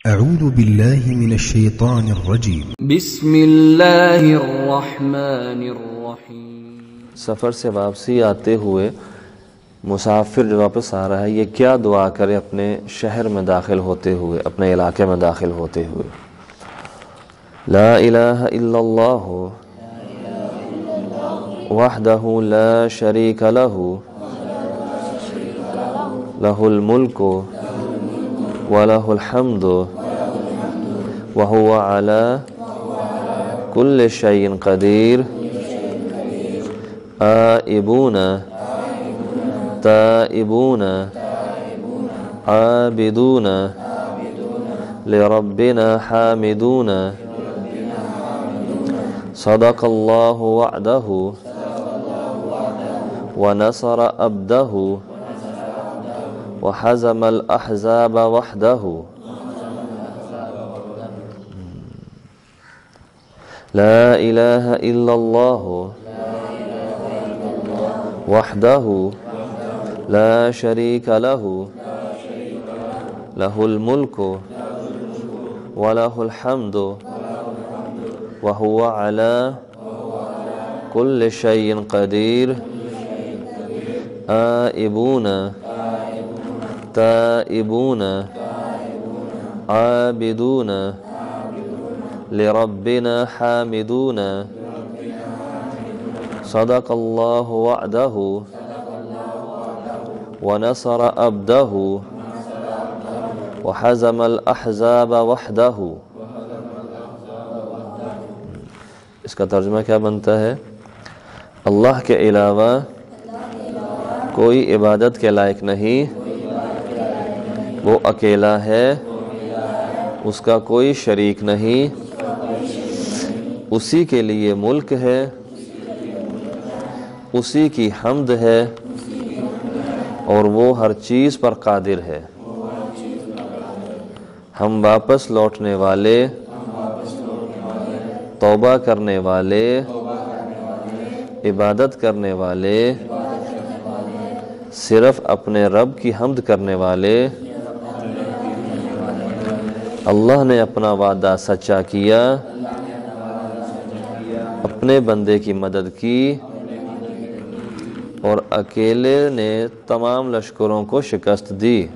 أعوذ بالله من الشيطان الرجيम। बिस्मिल्लाहिर्रहमानिर्रहीम। सफ़र से वापसी आते हुए मुसाफिर जो वापस आ रहा है, ये क्या दुआ करे अपने शहर में दाखिल होते हुए, अपने इलाके में दाखिल होते हुए? ला इलाहा इल्लल्लाह वहदहु ला शरीका लहु लहुल मुल्कु व लहुल हम्दु व हुवा अला कुल्लि शैइन क़दीर। आइबूना ताइबूना आबिदूना लिरब्बिना हामिदूना। सदक़ल्लाहु वअदहु व नसर अब्दहु व हज़मल अहज़ाब वहदहु। ला इलाहा इल्लल्लाह वहदहु ला शरीका लहु लहुल मुल्कु व लहुल हम्दु व हुवा अला कुल्लि शैइन क़दीर। आइबूना ताइबूना आबिदूना लिरब्बिना हामिदूना। सदक़ल्लाहु वअदहु व नसर अब्दहु व हज़मल अहज़ाब वहदहु। इसका तर्जुमा क्या बनता है? अल्लाह के अलावा कोई इबादत के लायक नहीं, वो अकेला है, उसका कोई शरीक नहीं, उसी के लिए मुल्क है, उसी की हम्द है और वो हर चीज़ पर कादिर है। हम वापस लौटने वाले, तौबा करने वाले, इबादत करने वाले, सिर्फ अपने रब की हम्द करने वाले। अल्लाह ने अपना वादा सच्चा किया, अपने बंदे की मदद की और अकेले ने तमाम लश्करों को शिकस्त दी।